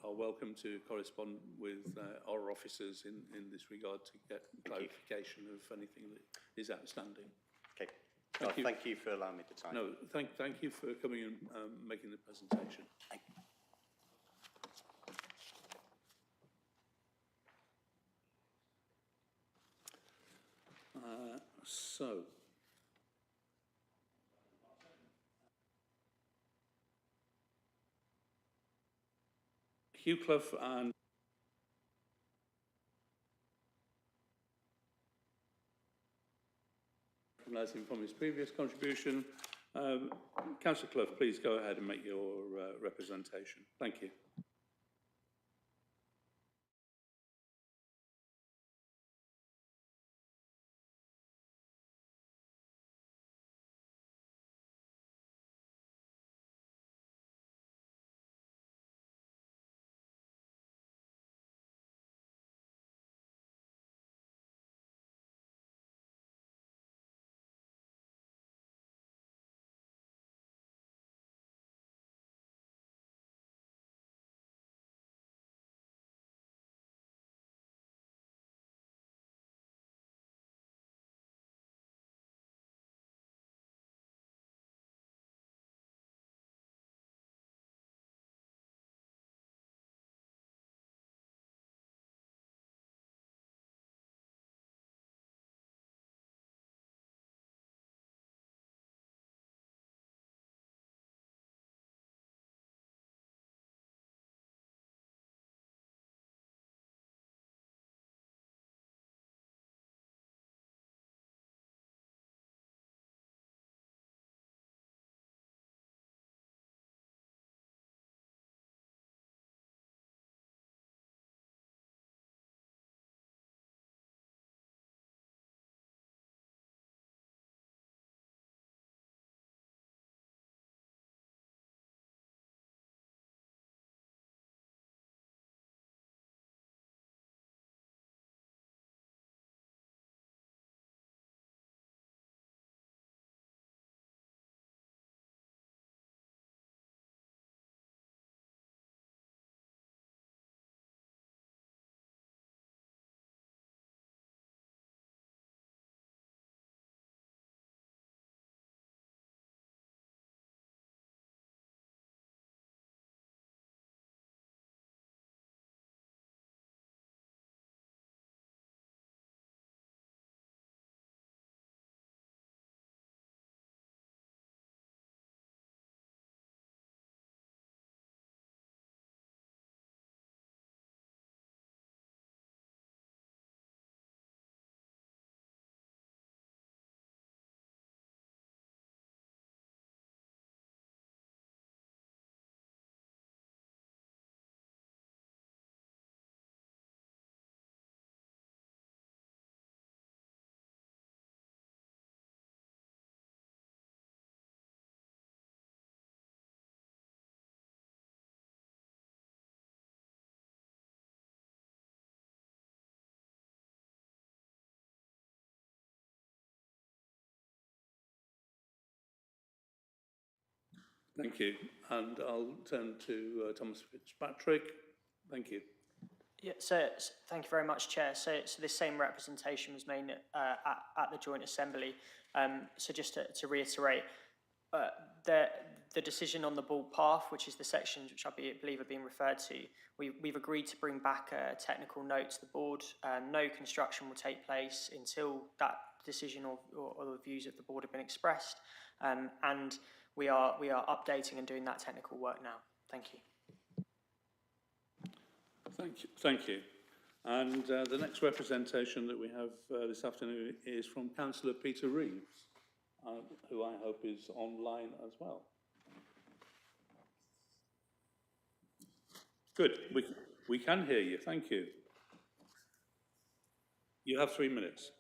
are welcome to correspond with our officers in this regard to get clarification of anything that is outstanding.
Okay. Thank you for allowing me the time.
No, thank you for coming and making the presentation. So, Hugh Clough and recognising from his previous contribution. Councillor Clough, please go ahead and make your representation. Thank you. Thank you. And I'll turn to Thomas Fitzpatrick. Thank you.
Yeah, so thank you very much, Chair. So this same representation was made at the Joint Assembly. So just to reiterate, the decision on the ball path, which is the sections which I believe are being referred to, we've agreed to bring back a technical note to the board. No construction will take place until that decision or the views of the board have been expressed. And we are updating and doing that technical work now. Thank you.
Thank you. And the next representation that we have this afternoon is from Councillor Peter Reeves, who I hope is online as well. Good. We can hear you. Thank you. You have 3 minutes.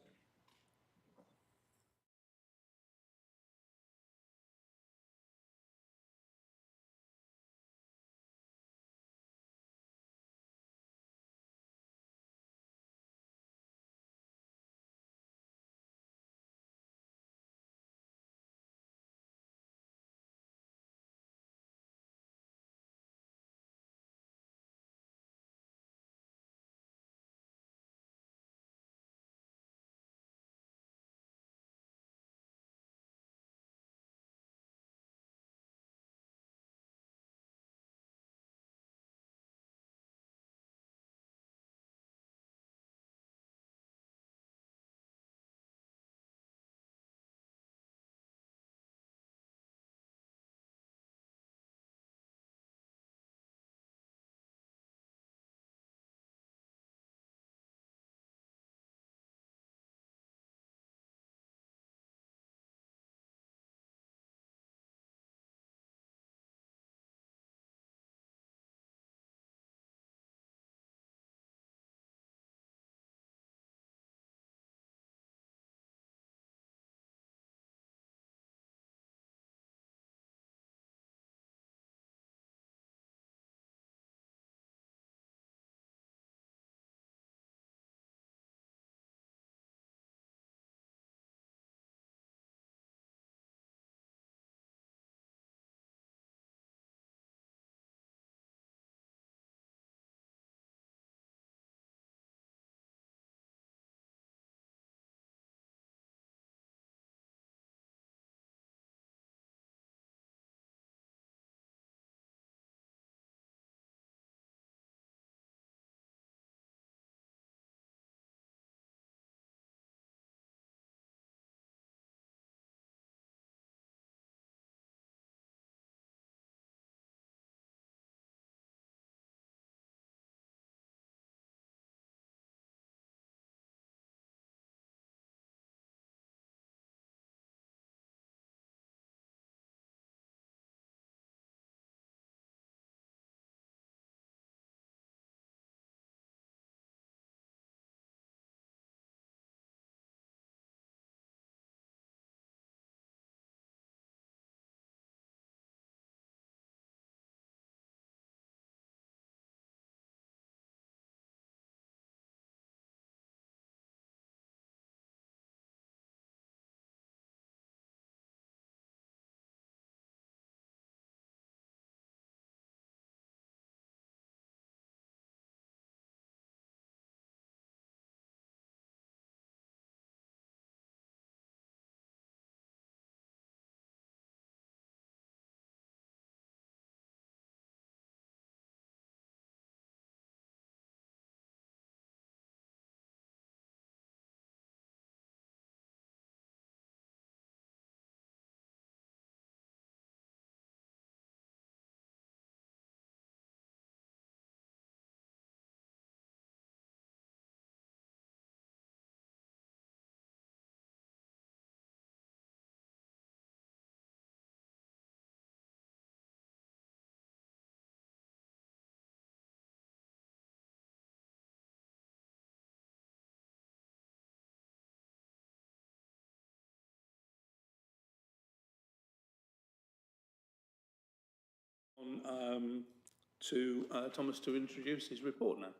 To Thomas to introduce his report now,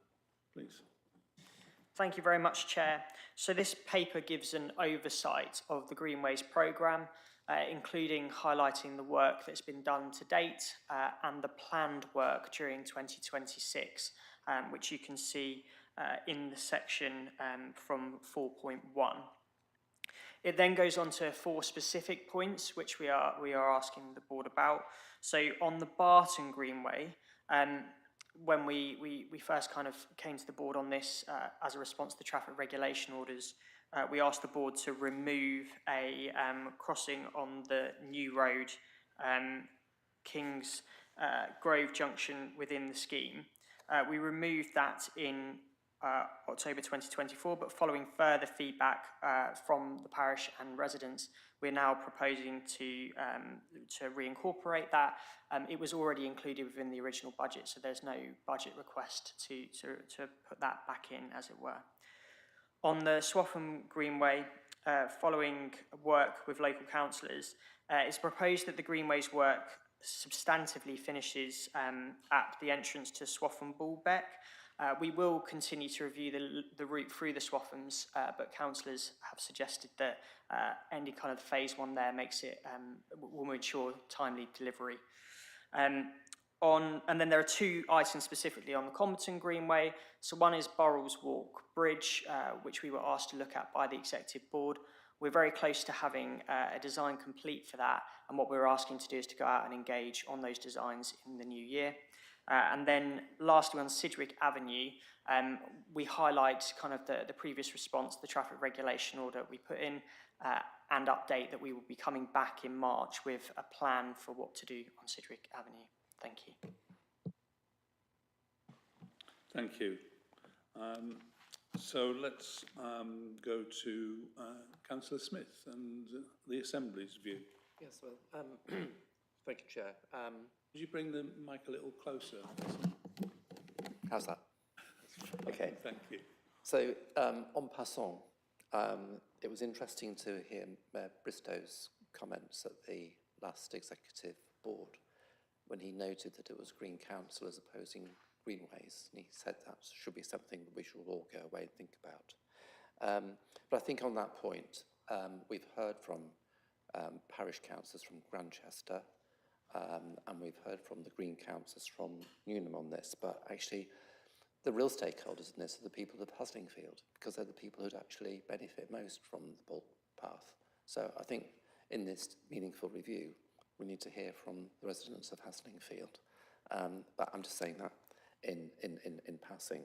please.
Thank you very much, Chair. So this paper gives an oversight of the Greenways programme, including highlighting the work that's been done to date and the planned work during 2026, which you can see in the section from 4.1. It then goes on to 4 specific points, which we are asking the board about. So on the Barton Greenway, when we first kind of came to the board on this as a response to the traffic regulation orders, we asked the board to remove a crossing on the new road, King's Grove Junction within the scheme. We removed that in October 2024, but following further feedback from the parish and residents, we're now proposing to reincorporate that. It was already included within the original budget, so there's no budget request to put that back in, as it were. On the Swaffham Greenway, following work with local councillors, it's proposed that the Greenway's work substantively finishes at the entrance to Swaffham Bullbeck. We will continue to review the route through the Swaffhams, but councillors have suggested that any kind of phase 1 there makes it, will ensure timely delivery. And then there are 2 items specifically on the Comberton Greenway. So one is Burrells Walk Bridge, which we were asked to look at by the Executive Board. We're very close to having a design complete for that, and what we're asking to do is to go out and engage on those designs in the new year. And then lastly on Sidgwick Avenue, we highlight kind of the previous response to the traffic regulation order we put in and update that we will be coming back in March with a plan for what to do on Sidgwick Avenue. Thank you.
Thank you. So let's go to Councillor Smith and the Assembly's view.
Yes, well, thank you, Chair.
Could you bring the mic a little closer?
How's that? Okay.
Thank you.
So, en passant, it was interesting to hear Mayor Bristow's comments at the last Executive Board when he noted that it was Green councillors opposing greenways, and he said that should be something that we should all go away and think about. But I think on that point, we've heard from parish councillors from Grantchester, and we've heard from the Green councillors from Newnham on this, but actually the real stakeholders in this are the people of Haslingfield, because they're the people who'd actually benefit most from the bulk path. So I think in this meaningful review, we need to hear from the residents of Haslingfield. But I'm just saying that in passing.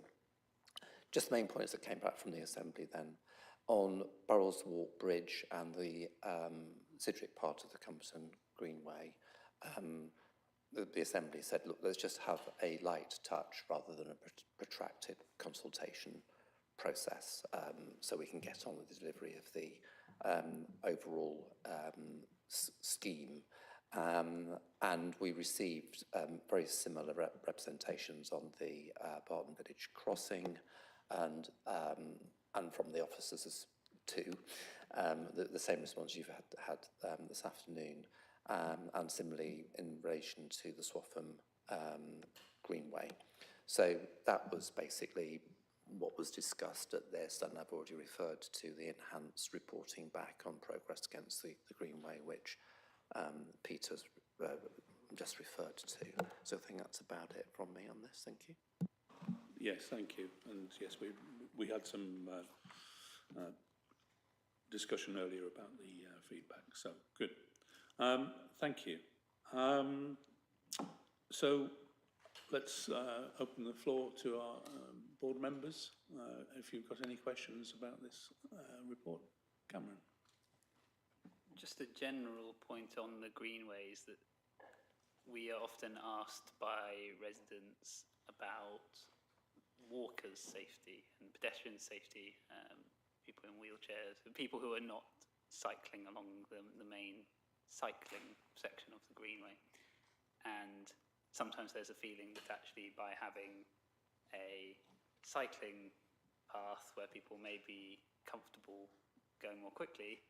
Just the main points that came back from the Assembly then, on Burrells Walk Bridge and the Sidgwick part of the Comberton Greenway, the Assembly said, look, let's just have a light touch rather than a protracted consultation process, so we can get on with the delivery of the overall scheme. And we received very similar representations on the Barton Village crossing, and from the officers too. The same response you've had this afternoon. And similarly in relation to the Swaffham Greenway. So that was basically what was discussed at this, and I've already referred to the enhanced reporting back on progress against the Greenway, which Peter's just referred to. So I think that's about it from me on this. Thank you.
Yes, thank you. And yes, we had some discussion earlier about the feedback, so good. Thank you. So let's open the floor to our board members. If you've got any questions about this report. Cameron.
Just a general point on the greenways, that we are often asked by residents about walkers' safety and pedestrian safety, people in wheelchairs, people who are not cycling along the main cycling section of the greenway. And sometimes there's a feeling that actually by having a cycling path where people may be comfortable going more quickly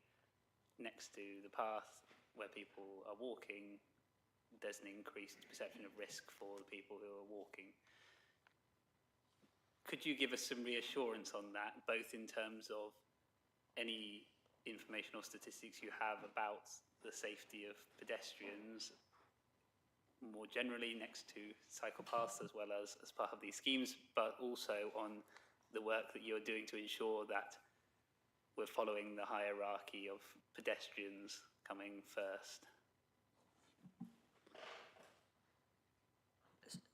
next to the path where people are walking, there's an increased perception of risk for the people who are walking. Could you give us some reassurance on that, both in terms of any information or statistics you have about the safety of pedestrians more generally next to cycle paths as well as part of these schemes, but also on the work that you're doing to ensure that we're following the hierarchy of pedestrians coming first?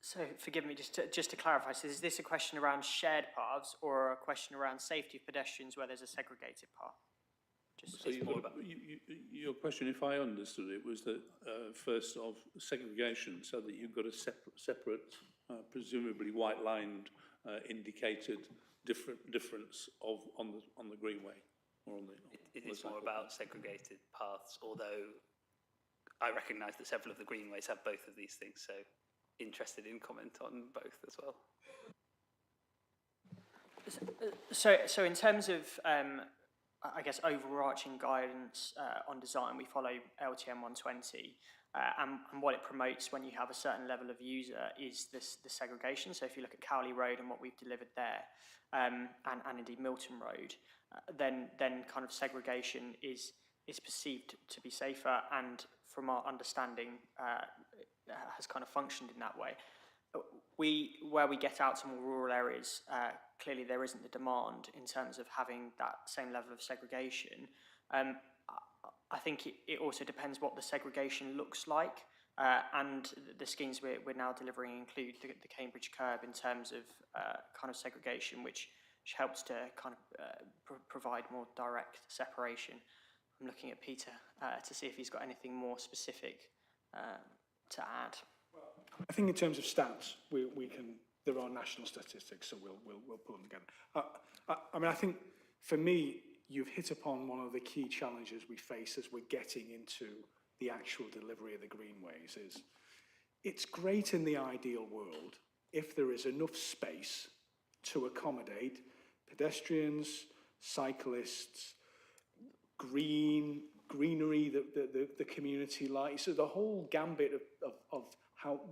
So forgive me, just to clarify, so is this a question around shared paths or a question around safety of pedestrians where there's a segregated path?
So your question, if I understood it, was that first of segregation, so that you've got a separate presumably white-lined, indicated difference on the greenway or on the.
It is more about segregated paths, although I recognise that several of the greenways have both of these things. So interested in comment on both as well.
So in terms of I guess overarching guidance on design, we follow LTM 120, and what it promotes when you have a certain level of user is the segregation. So if you look at Cowley Road and what we've delivered there, and indeed Milton Road, then kind of segregation is perceived to be safer, and from our understanding has kind of functioned in that way. Where we get out to more rural areas, clearly there isn't the demand in terms of having that same level of segregation. I think it also depends what the segregation looks like, and the schemes we're now delivering include the Cambridge curb in terms of kind of segregation, which helps to kind of provide more direct separation. I'm looking at Peter to see if he's got anything more specific to add.
I think in terms of stats, we can. There are national statistics, so we'll pull them together. I mean, I think for me, you've hit upon one of the key challenges we face as we're getting into the actual delivery of the greenways. It's great in the ideal world if there is enough space to accommodate pedestrians, cyclists, greenery that the community likes. So the whole gambit of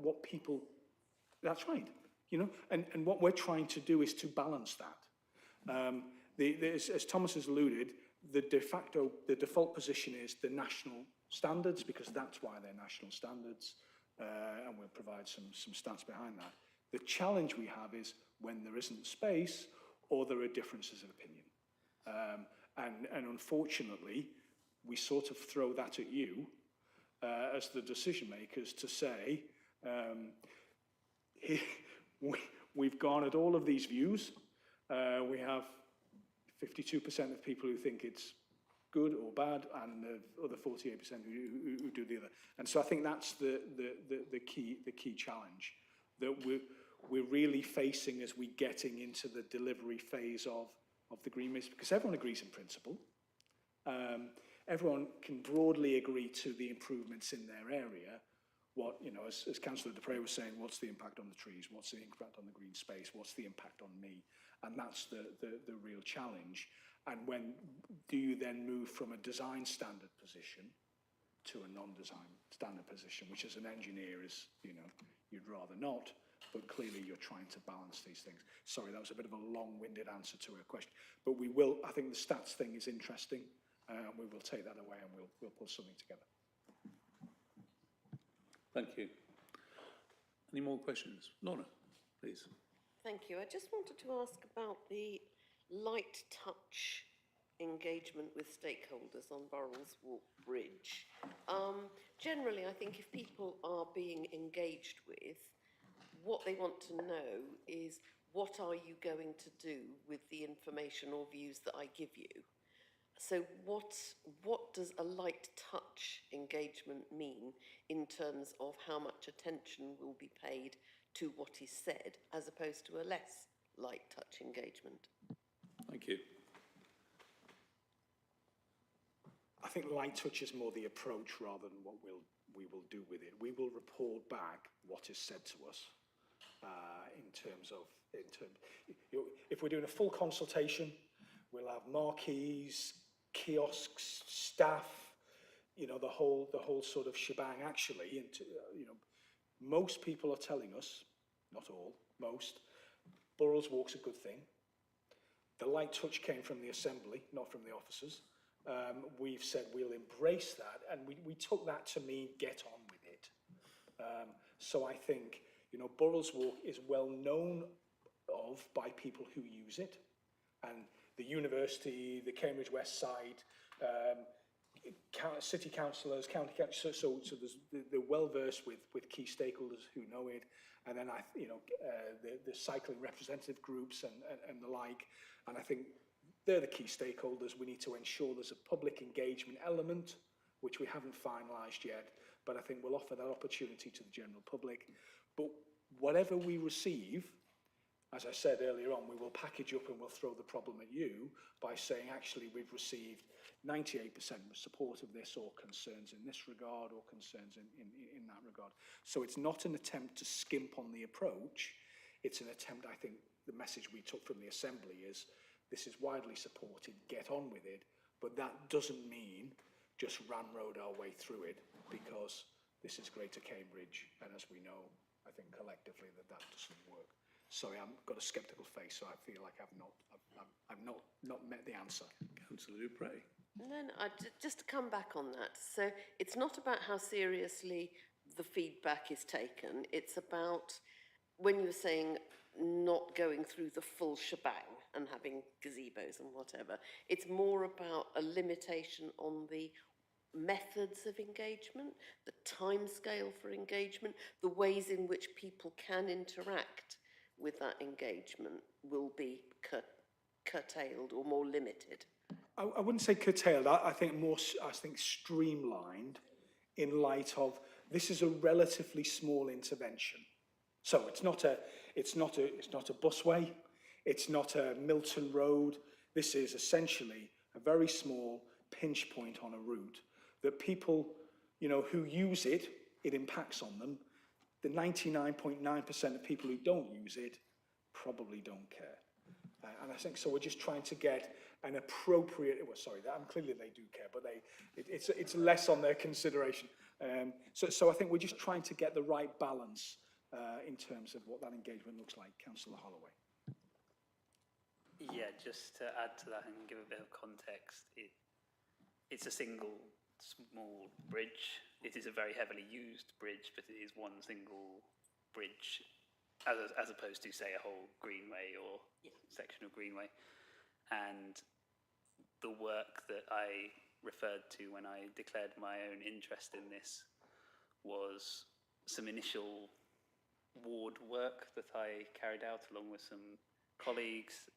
what people, that's right, you know, and what we're trying to do is to balance that. As Thomas has alluded, the default position is the national standards, because that's why they're national standards, and we'll provide some stats behind that. The challenge we have is when there isn't space or there are differences of opinion. And unfortunately, we sort of throw that at you as the decision makers to say, we've garnered all of these views. We have 52% of people who think it's good or bad, and the other 48% who do the other. And so I think that's the key challenge that we're really facing as we're getting into the delivery phase of the greenways, because everyone agrees in principle. Everyone can broadly agree to the improvements in their area. What, you know, as Councillor Dupre was saying, what's the impact on the trees? What's the impact on the green space? What's the impact on me? And that's the real challenge. And when do you then move from a design standard position to a non-design standard position, which as an engineer is, you know, you'd rather not, but clearly you're trying to balance these things. Sorry, that was a bit of a long-winded answer to a question, but we will, I think the stats thing is interesting, and we will take that away and we'll pull something together.
Thank you. Any more questions? Lorna, please.
Thank you. I just wanted to ask about the light touch engagement with stakeholders on Burrells Walk Bridge. Generally, I think if people are being engaged with, what they want to know is, what are you going to do with the information or views that I give you? So what does a light touch engagement mean in terms of how much attention will be paid to what is said, as opposed to a less light touch engagement?
Thank you.
I think light touch is more the approach rather than what we will do with it. We will report back what is said to us if we're doing a full consultation, we'll have marquees, kiosks, staff, you know, the whole sort of shebang actually, and you know, most people are telling us, not all, most, Burrells Walk's a good thing. The light touch came from the Assembly, not from the officers. We've said we'll embrace that, and we took that to mean get on with it. So I think, you know, Burrells Walk is well known of by people who use it, and the university, the Cambridge West Side, city councillors, county councillors, so they're well versed with key stakeholders who know it, and then the cycling representative groups and the like, and I think they're the key stakeholders. We need to ensure there's a public engagement element, which we haven't finalised yet, but I think we'll offer that opportunity to the general public. But whatever we receive, as I said earlier on, we will package up and we'll throw the problem at you by saying, actually, we've received 98% support of this, or concerns in this regard, or concerns in that regard. So it's not an attempt to skimp on the approach. It's an attempt, I think, the message we took from the Assembly is, this is widely supported, get on with it, but that doesn't mean just ramrod our way through it, because this is Greater Cambridge, and as we know, I think collectively that doesn't work. Sorry, I've got a sceptical face, so I feel like I've not met the answer.
Councillor Dupre.
And then just to come back on that, so it's not about how seriously the feedback is taken, it's about, when you were saying not going through the full shebang and having gazebos and whatever, it's more about a limitation on the methods of engagement, the timescale for engagement, the ways in which people can interact with that engagement will be curtailed or more limited.
I wouldn't say curtailed. I think streamlined, in light of this is a relatively small intervention. So it's not a busway, it's not a Milton Road. This is essentially a very small pinch point on a route that people, you know, who use it, it impacts on them. The 99.9% of people who don't use it probably don't care. And I think so we're just trying to get an appropriate, well, sorry, clearly they do care, but it's less on their consideration. So I think we're just trying to get the right balance in terms of what that engagement looks like. Councillor Holloway.
Yeah, just to add to that and give a bit of context, it's a single small bridge. It is a very heavily used bridge, but it is one single bridge, as opposed to, say, a whole greenway or section of greenway. And the work that I referred to when I declared my own interest in this was some initial ward work that I carried out along with some colleagues,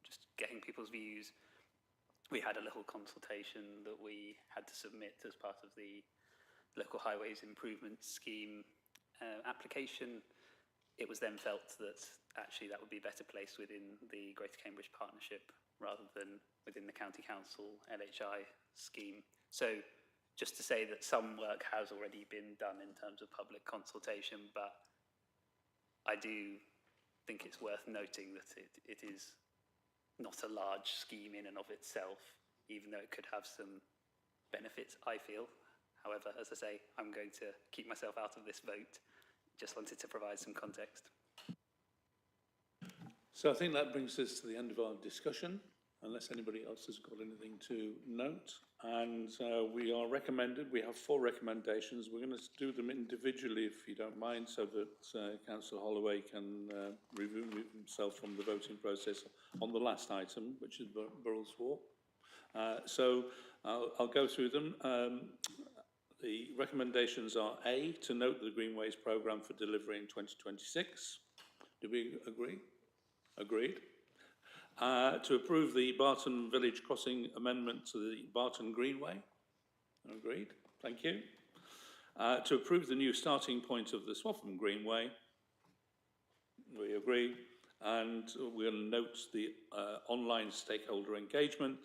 just getting people's views. We had a little consultation that we had to submit as part of the Local Highways Improvement Scheme application. It was then felt that actually that would be better placed within the Greater Cambridge Partnership rather than within the County Council LHI scheme. So just to say that some work has already been done in terms of public consultation, but I do think it's worth noting that it is not a large scheme in and of itself, even though it could have some benefits, I feel. However, as I say, I'm going to keep myself out of this vote. Just wanted to provide some context.
So I think that brings us to the end of our discussion, unless anybody else has got anything to note. And we have 4 recommendations. We're going to do them individually, if you don't mind, so that Councillor Holloway can remove himself from the voting process on the last item, which is Burrells Walk. So I'll go through them. The recommendations are A, to note the Greenways programme for delivery in 2026. Do we agree? Agreed. To approve the Barton Village Crossing amendment to the Barton Greenway. Agreed. Thank you. To approve the new starting point of the Swaffham Greenway. We agree. And we'll note the online stakeholder engagement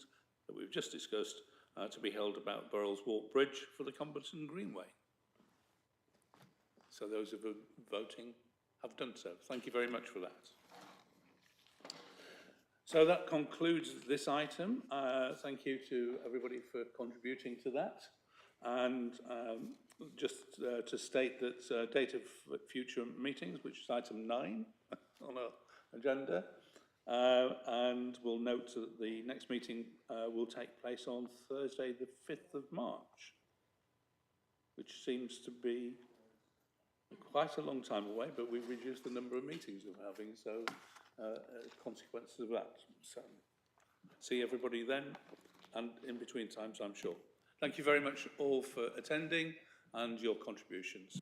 that we've just discussed to be held about Burrells Walk Bridge for the Cumberton Greenway. So those of you voting have done so. Thank you very much for that. So that concludes this item. Thank you to everybody for contributing to that. And just to state that date of future meetings, which is item 9 on our agenda, and we'll note that the next meeting will take place on Thursday, the 5th of March, which seems to be quite a long time away, but we've reduced the number of meetings we're having, so consequences of that. So, see everybody then, and in between times, I'm sure. Thank you very much all for attending and your contributions.